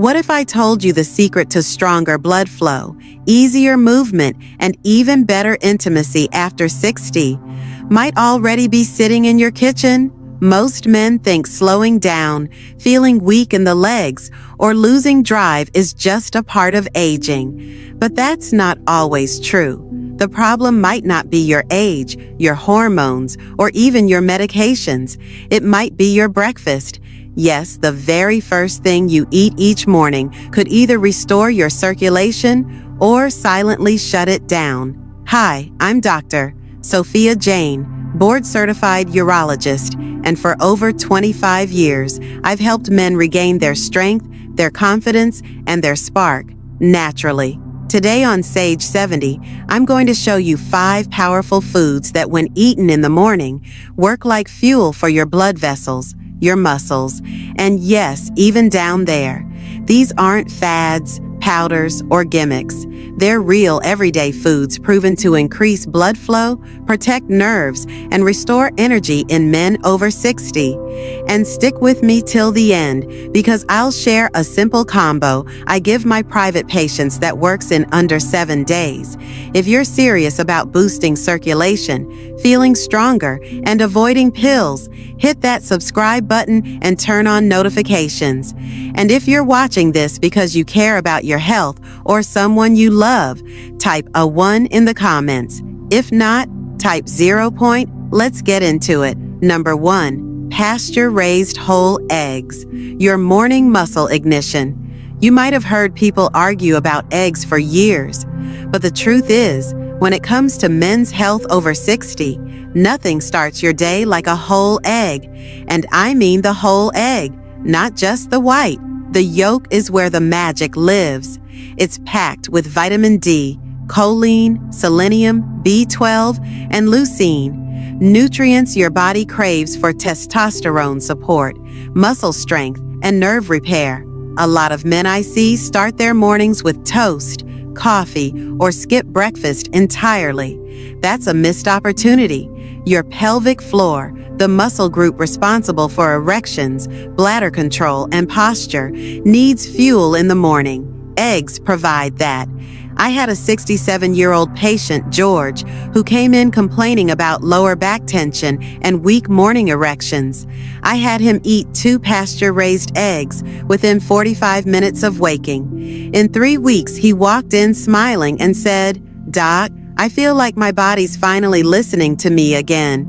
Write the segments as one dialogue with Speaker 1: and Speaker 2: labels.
Speaker 1: What if I told you the secret to stronger blood flow, easier movement, and even better intimacy after 60 might already be sitting in your kitchen? Most men think slowing down, feeling weak in the legs, or losing drive is just a part of aging. But that's not always true. The problem might not be your age, your hormones, or even your medications. It might be your breakfast. Yes, the very first thing you eat each morning could either restore your circulation or silently shut it down. Hi, I'm Dr. Sophia Jain, board-certified urologist, and for over 25 years, I've helped men regain their strength, their confidence, and their spark naturally. Today on Sage 70, I'm going to show you 5 powerful foods that, when eaten in the morning, work like fuel for your blood vessels, your muscles, and yes, even down there. These aren't fads, powders, or gimmicks. They're real everyday foods proven to increase blood flow, protect nerves, and restore energy in men over 60. And stick with me till the end, because I'll share a simple combo I give my private patients that works in under 7 days. If you're serious about boosting circulation, feeling stronger, and avoiding pills, hit that subscribe button and turn on notifications. And if you're watching this because you care about your health or someone you love, type a 1 in the comments. If not, type 0. Let's get into it. Number 1, pasture-raised whole eggs, your morning muscle ignition. You might have heard people argue about eggs for years, but the truth is, when it comes to men's health over 60, nothing starts your day like a whole egg. And I mean the whole egg, not just the white. The yolk is where the magic lives. It's packed with vitamin D, choline, selenium, B12, and leucine, nutrients your body craves for testosterone support, muscle strength, and nerve repair. A lot of men I see start their mornings with toast, coffee, or skip breakfast entirely. That's a missed opportunity. Your pelvic floor, the muscle group responsible for erections, bladder control, and posture, needs fuel in the morning. Eggs provide that. I had a 67-year-old patient, George, who came in complaining about lower back tension and weak morning erections. I had him eat 2 pasture-raised eggs within 45 minutes of waking. In 3 weeks, he walked in smiling and said, "Doc, I feel like my body's finally listening to me again."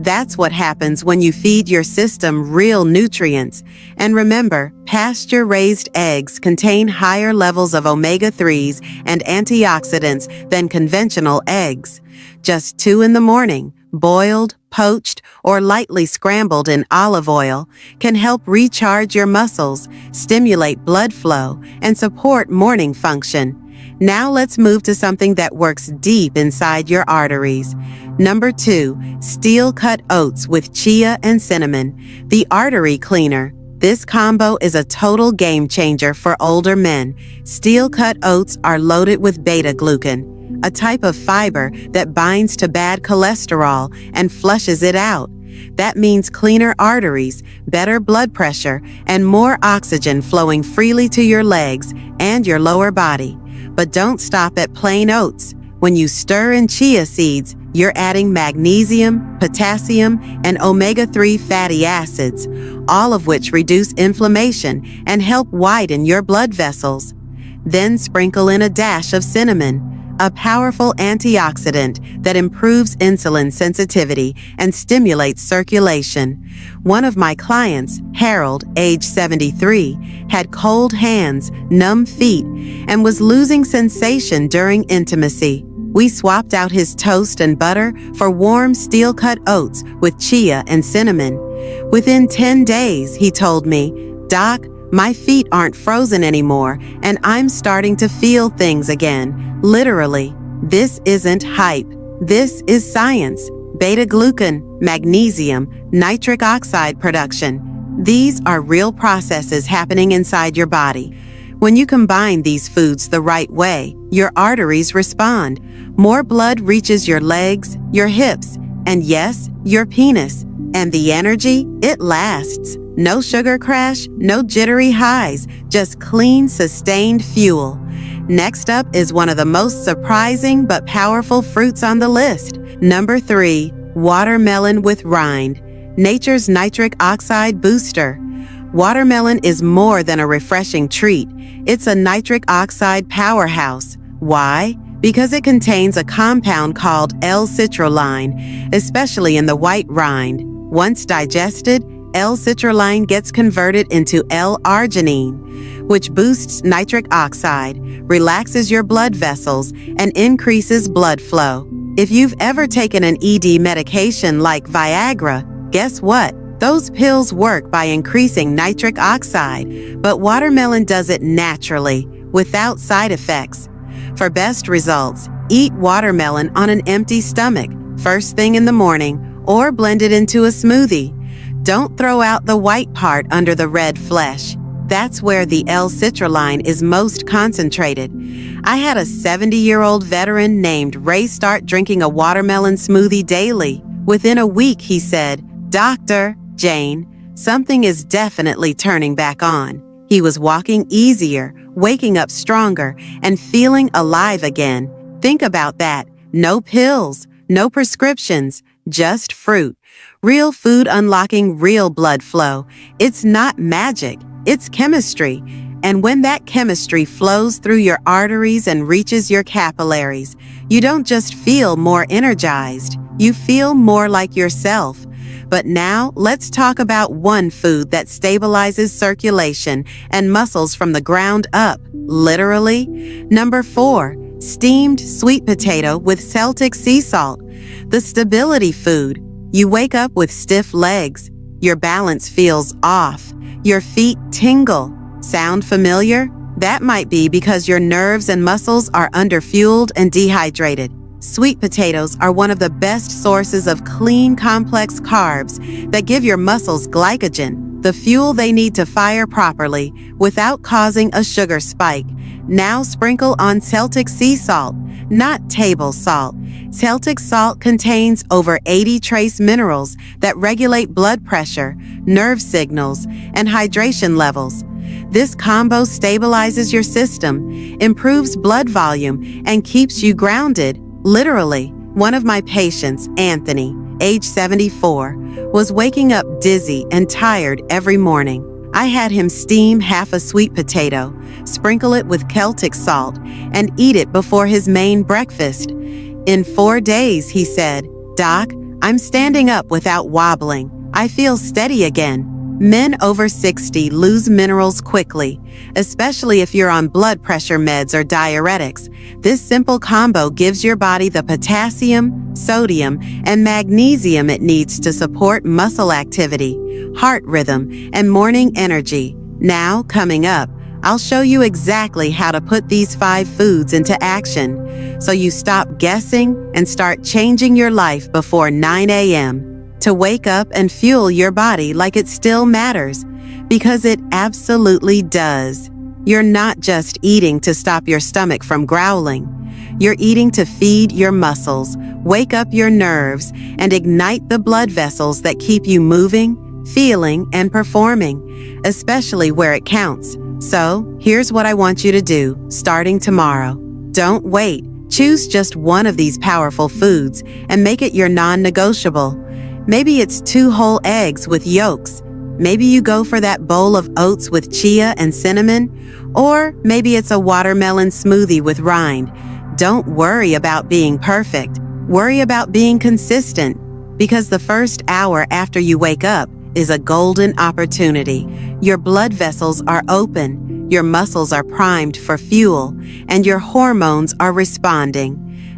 Speaker 1: That's what happens when you feed your system real nutrients. And remember, pasture-raised eggs contain higher levels of omega-3s and antioxidants than conventional eggs. Just 2 in the morning, boiled, poached, or lightly scrambled in olive oil, can help recharge your muscles, stimulate blood flow, and support morning function. Now let's move to something that works deep inside your arteries. Number 2, steel-cut oats with chia and cinnamon, the artery cleaner. This combo is a total game changer for older men. Steel-cut oats are loaded with beta-glucan, a type of fiber that binds to bad cholesterol and flushes it out. That means cleaner arteries, better blood pressure, and more oxygen flowing freely to your legs and your lower body. But don't stop at plain oats. When you stir in chia seeds, you're adding magnesium, potassium, and omega-3 fatty acids, all of which reduce inflammation and help widen your blood vessels. Then sprinkle in a dash of cinnamon, a powerful antioxidant that improves insulin sensitivity and stimulates circulation. One of my clients, Harold, age 73, had cold hands, numb feet, and was losing sensation during intimacy. We swapped out his toast and butter for warm steel-cut oats with chia and cinnamon. Within 10 days, he told me, "Doc, my feet aren't frozen anymore, and I'm starting to feel things again." Literally, this isn't hype. This is science. Beta-glucan, magnesium, nitric oxide production. These are real processes happening inside your body. When you combine these foods the right way, your arteries respond. More blood reaches your legs, your hips, and yes, your penis. And the energy, it lasts. No sugar crash, no jittery highs, just clean, sustained fuel. Next up is one of the most surprising but powerful fruits on the list. Number 3, watermelon with rind, nature's nitric oxide booster. Watermelon is more than a refreshing treat. It's a nitric oxide powerhouse. Why? Because it contains a compound called L-citrulline, especially in the white rind. Once digested, L-citrulline gets converted into L-arginine, which boosts nitric oxide, relaxes your blood vessels, and increases blood flow. If you've ever taken an ED medication like Viagra, guess what? Those pills work by increasing nitric oxide, but watermelon does it naturally, without side effects. For best results, eat watermelon on an empty stomach, first thing in the morning, or blend it into a smoothie. Don't throw out the white part under the red flesh. That's where the L-citrulline is most concentrated. I had a 70-year-old veteran named Ray start drinking a watermelon smoothie daily. Within a week, he said, "Dr. Jain, something is definitely turning back on." He was walking easier, waking up stronger, and feeling alive again. Think about that. No pills, no prescriptions, just fruit. Real food unlocking real blood flow. It's not magic, it's chemistry. And when that chemistry flows through your arteries and reaches your capillaries, you don't just feel more energized, you feel more like yourself. But now, let's talk about one food that stabilizes circulation and muscles from the ground up, literally. Number 4, steamed sweet potato with Celtic sea salt. The stability food. You wake up with stiff legs. Your balance feels off. Your feet tingle. Sound familiar? That might be because your nerves and muscles are underfueled and dehydrated. Sweet potatoes are one of the best sources of clean, complex carbs that give your muscles glycogen, the fuel they need to fire properly without causing a sugar spike. Now sprinkle on Celtic sea salt, not table salt. Celtic salt contains over 80 trace minerals that regulate blood pressure, nerve signals, and hydration levels. This combo stabilizes your system, improves blood volume, and keeps you grounded. Literally, one of my patients, Anthony, age 74, was waking up dizzy and tired every morning. I had him steam half a sweet potato, sprinkle it with Celtic salt, and eat it before his main breakfast. In 4 days, he said, "Doc, I'm standing up without wobbling. I feel steady again." Men over 60 lose minerals quickly, especially if you're on blood pressure meds or diuretics. This simple combo gives your body the potassium, sodium, and magnesium it needs to support muscle activity, heart rhythm, and morning energy. Now, coming up, I'll show you exactly how to put these 5 foods into action, so you stop guessing and start changing your life before 9 a.m. to wake up and fuel your body like it still matters, because it absolutely does. You're not just eating to stop your stomach from growling. You're eating to feed your muscles, wake up your nerves, and ignite the blood vessels that keep you moving, feeling, and performing, especially where it counts. So, here's what I want you to do, starting tomorrow. Don't wait. Choose just one of these powerful foods and make it your non-negotiable. Maybe it's 2 whole eggs with yolks. Maybe you go for that bowl of oats with chia and cinnamon. Or maybe it's a watermelon smoothie with rind. Don't worry about being perfect. Worry about being consistent. Because the first hour after you wake up is a golden opportunity. Your blood vessels are open, your muscles are primed for fuel, and your hormones are responding.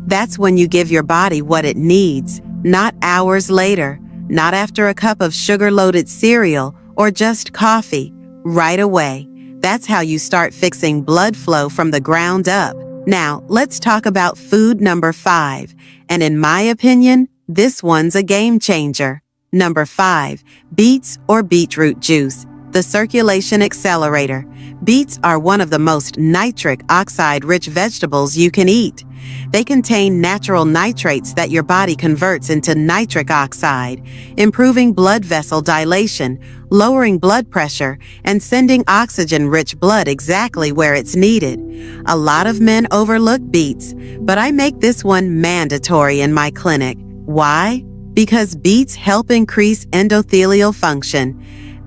Speaker 1: That's when you give your body what it needs. Not hours later, not after a cup of sugar-loaded cereal or just coffee, right away. That's how you start fixing blood flow from the ground up. Now, let's talk about food number 5, and in my opinion, this one's a game changer. Number 5, beets or beetroot juice. The circulation accelerator. Beets are one of the most nitric oxide-rich vegetables you can eat. They contain natural nitrates that your body converts into nitric oxide, improving blood vessel dilation, lowering blood pressure, and sending oxygen-rich blood exactly where it's needed. A lot of men overlook beets, but I make this one mandatory in my clinic. Why? Because beets help increase endothelial function.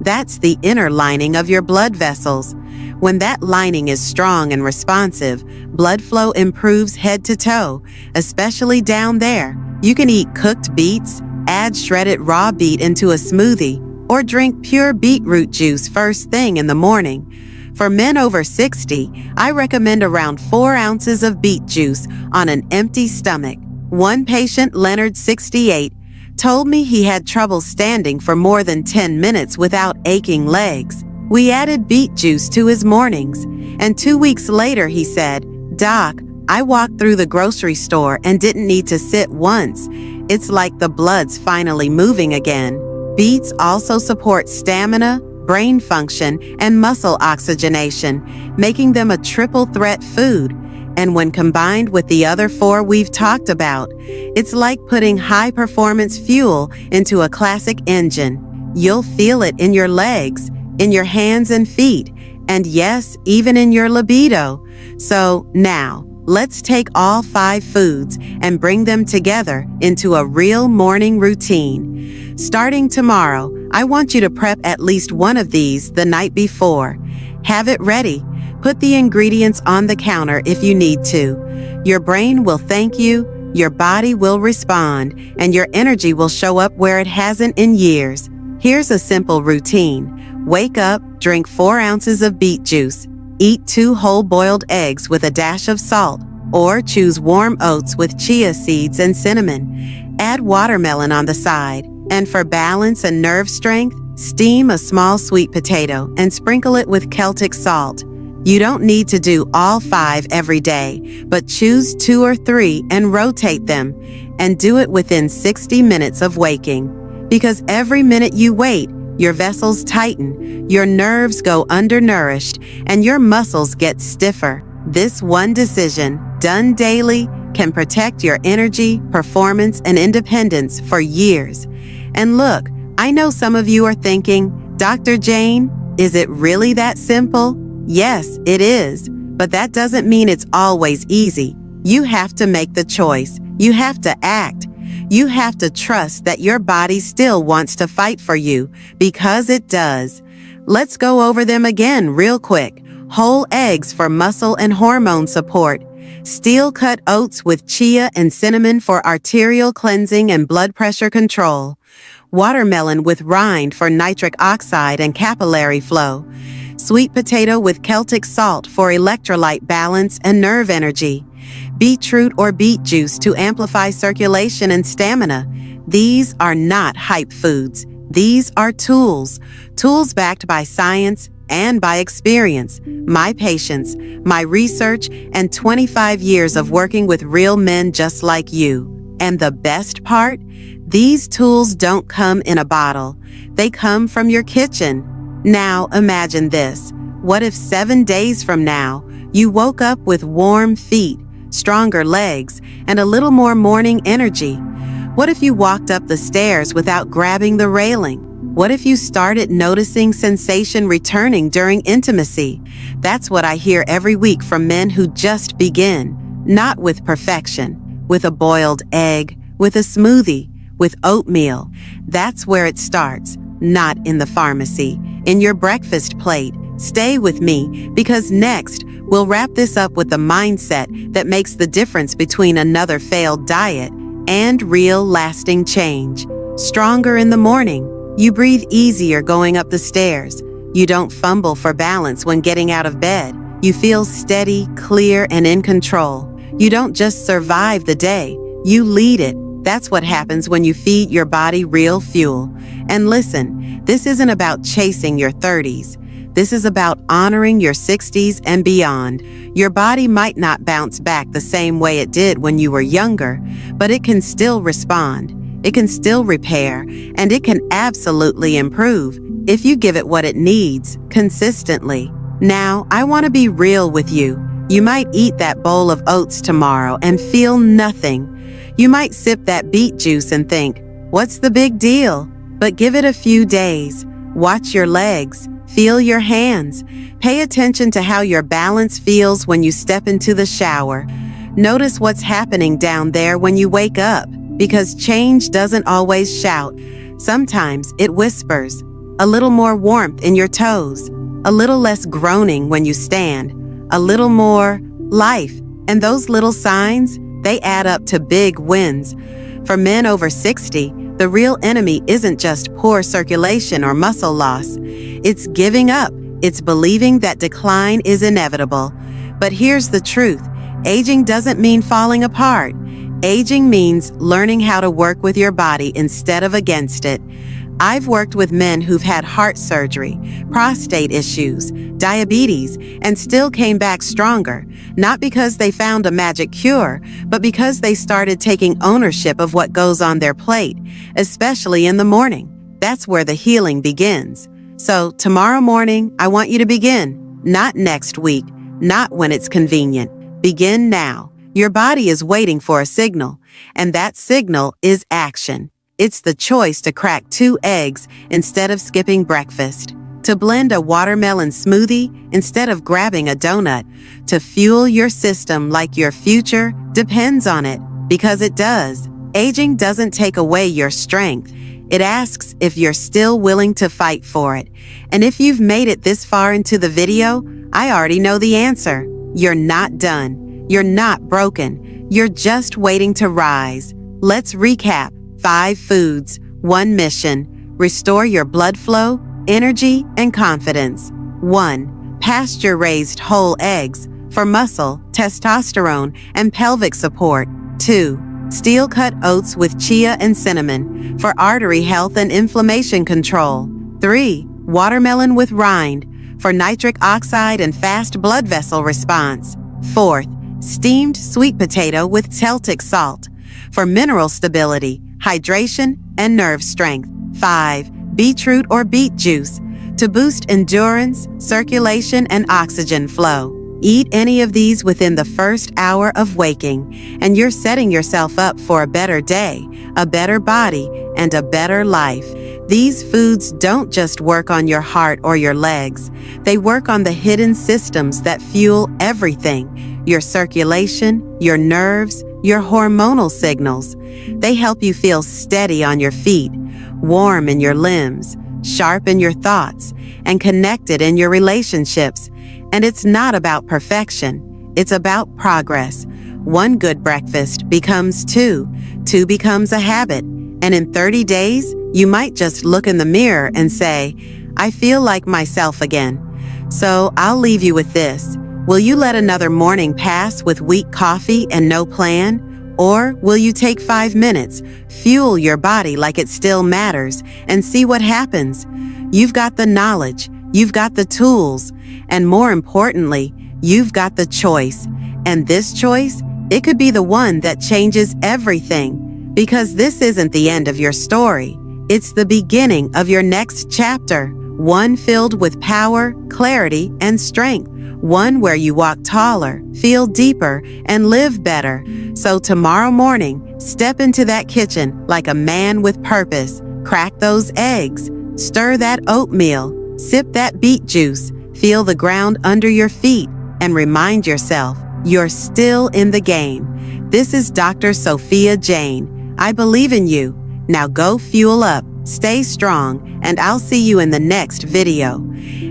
Speaker 1: That's the inner lining of your blood vessels. When that lining is strong and responsive, blood flow improves head to toe, especially down there. You can eat cooked beets, add shredded raw beet into a smoothie, or drink pure beetroot juice first thing in the morning. For men over 60, I recommend around 4 ounces of beet juice on an empty stomach. One patient, Leonard, 68, told me he had trouble standing for more than 10 minutes without aching legs. We added beet juice to his mornings, and 2 weeks later he said, "Doc, I walked through the grocery store and didn't need to sit once. It's like the blood's finally moving again." Beets also support stamina, brain function, and muscle oxygenation, making them a triple threat food. And when combined with the other 4 we've talked about, it's like putting high-performance fuel into a classic engine. You'll feel it in your legs, in your hands and feet, and yes, even in your libido. So now, let's take all 5 foods and bring them together into a real morning routine. Starting tomorrow, I want you to prep at least one of these the night before. Have it ready. Put the ingredients on the counter if you need to. Your brain will thank you, your body will respond, and your energy will show up where it hasn't in years. Here's a simple routine. Wake up, drink 4 ounces of beet juice. Eat 2 whole boiled eggs with a dash of salt, or choose warm oats with chia seeds and cinnamon. Add watermelon on the side. And for balance and nerve strength, steam a small sweet potato and sprinkle it with Celtic salt. You don't need to do all 5 every day, but choose 2 or 3 and rotate them, and do it within 60 minutes of waking. Because every minute you wait, your vessels tighten, your nerves go undernourished, and your muscles get stiffer. This one decision, done daily, can protect your energy, performance, and independence for years. And look, I know some of you are thinking, Dr. Jain, is it really that simple? Yes, it is, but that doesn't mean it's always easy. You have to make the choice. You have to act. You have to trust that your body still wants to fight for you, because it does. Let's go over them again real quick. Whole eggs for muscle and hormone support. Steel-cut oats with chia and cinnamon for arterial cleansing and blood pressure control. Watermelon with rind for nitric oxide and capillary flow. Sweet potato with Celtic salt for electrolyte balance and nerve energy. Beetroot or beet juice to amplify circulation and stamina. These are not hype foods. These are tools backed by science and by experience, my patience, my research, and 25 years of working with real men just like you. And the best part? These tools don't come in a bottle. They come from your kitchen. Now imagine this. What if 7 days from now, you woke up with warm feet, stronger legs, and a little more morning energy? What if you walked up the stairs without grabbing the railing? What if you started noticing sensation returning during intimacy? That's what I hear every week from men who just begin, not with perfection, with a boiled egg, with a smoothie, with oatmeal. That's where it starts, not in the pharmacy, in your breakfast plate. Stay with me, because next, we'll wrap this up with the mindset that makes the difference between another failed diet and real lasting change. Stronger in the morning. You breathe easier going up the stairs. You don't fumble for balance when getting out of bed. You feel steady, clear, and in control. You don't just survive the day, you lead it. That's what happens when you feed your body real fuel. And listen, this isn't about chasing your 30s. This is about honoring your 60s and beyond. Your body might not bounce back the same way it did when you were younger, but it can still respond. it can still repair, and it can absolutely improve if you give it what it needs consistently. Now, I want to be real with you. You might eat that bowl of oats tomorrow and feel nothing. You might sip that beet juice and think, what's the big deal? But give it a few days. Watch your legs. Feel your hands. Pay attention to how your balance feels when you step into the shower. Notice what's happening down there when you wake up, because change doesn't always shout. Sometimes it whispers. A little more warmth in your toes. A little less groaning when you stand. A little more life. And those little signs, they add up to big wins. For men over 60, the real enemy isn't just poor circulation or muscle loss. It's giving up. It's believing that decline is inevitable. But here's the truth. Aging doesn't mean falling apart. Aging means learning how to work with your body instead of against it. I've worked with men who've had heart surgery, prostate issues, diabetes, and still came back stronger, not because they found a magic cure, but because they started taking ownership of what goes on their plate, especially in the morning. That's where the healing begins. So tomorrow morning, I want you to begin, not next week, not when it's convenient. Begin now. Your body is waiting for a signal, and that signal is action. It's the choice to crack 2 eggs instead of skipping breakfast, to blend a watermelon smoothie instead of grabbing a donut, to fuel your system like your future depends on it, because it does. Aging doesn't take away your strength. It asks if you're still willing to fight for it. And if you've made it this far into the video, I already know the answer. You're not done. You're not broken. You're just waiting to rise. Let's recap. 5 foods, 1 mission. Restore your blood flow, energy, and confidence. 1. Pasture-raised whole eggs for muscle, testosterone, and pelvic support. 2. Steel-cut oats with chia and cinnamon for artery health and inflammation control. 3. Watermelon with rind for nitric oxide and fast blood vessel response. 4th, steamed sweet potato with Celtic salt for mineral stability, hydration, and nerve strength. 5. Beetroot or beet juice to boost endurance, circulation, and oxygen flow. Eat any of these within the first hour of waking, and you're setting yourself up for a better day, a better body, and a better life. These foods don't just work on your heart or your legs. They work on the hidden systems that fuel everything: your circulation, your nerves, your hormonal signals. They help you feel steady on your feet, warm in your limbs, sharp in your thoughts, and connected in your relationships. And it's not about perfection. It's about progress. 1 good breakfast becomes 2. 2 becomes a habit. And in 30 days, you might just look in the mirror and say, I feel like myself again. So I'll leave you with this. Will you let another morning pass with weak coffee and no plan? Or will you take 5 minutes, fuel your body like it still matters, and see what happens? You've got the knowledge, you've got the tools, and more importantly, you've got the choice. And this choice, it could be the one that changes everything. Because this isn't the end of your story. It's the beginning of your next chapter, one filled with power, clarity, and strength. One where you walk taller, feel deeper, and live better. So tomorrow morning, step into that kitchen like a man with purpose. Crack those eggs, stir that oatmeal, sip that beet juice, feel the ground under your feet, and remind yourself you're still in the game. This is Dr. Sophia Jain. I believe in you. Now go fuel up, stay strong, and I'll see you in the next video.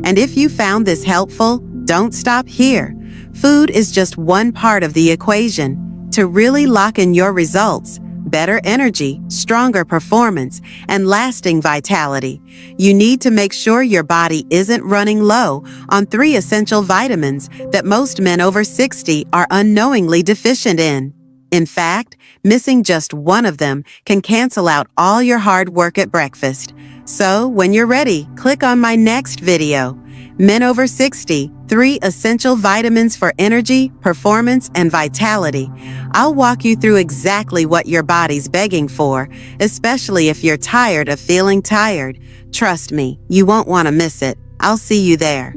Speaker 1: And if you found this helpful, don't stop here. Food is just one part of the equation. To really lock in your results, better energy, stronger performance, and lasting vitality, you need to make sure your body isn't running low on 3 essential vitamins that most men over 60 are unknowingly deficient in. In fact, missing just one of them can cancel out all your hard work at breakfast. So when you're ready, click on my next video. Men over 60, 3 essential vitamins for energy, performance, and vitality. I'll walk you through exactly what your body's begging for, especially if you're tired of feeling tired. Trust me, you won't want to miss it. I'll see you there.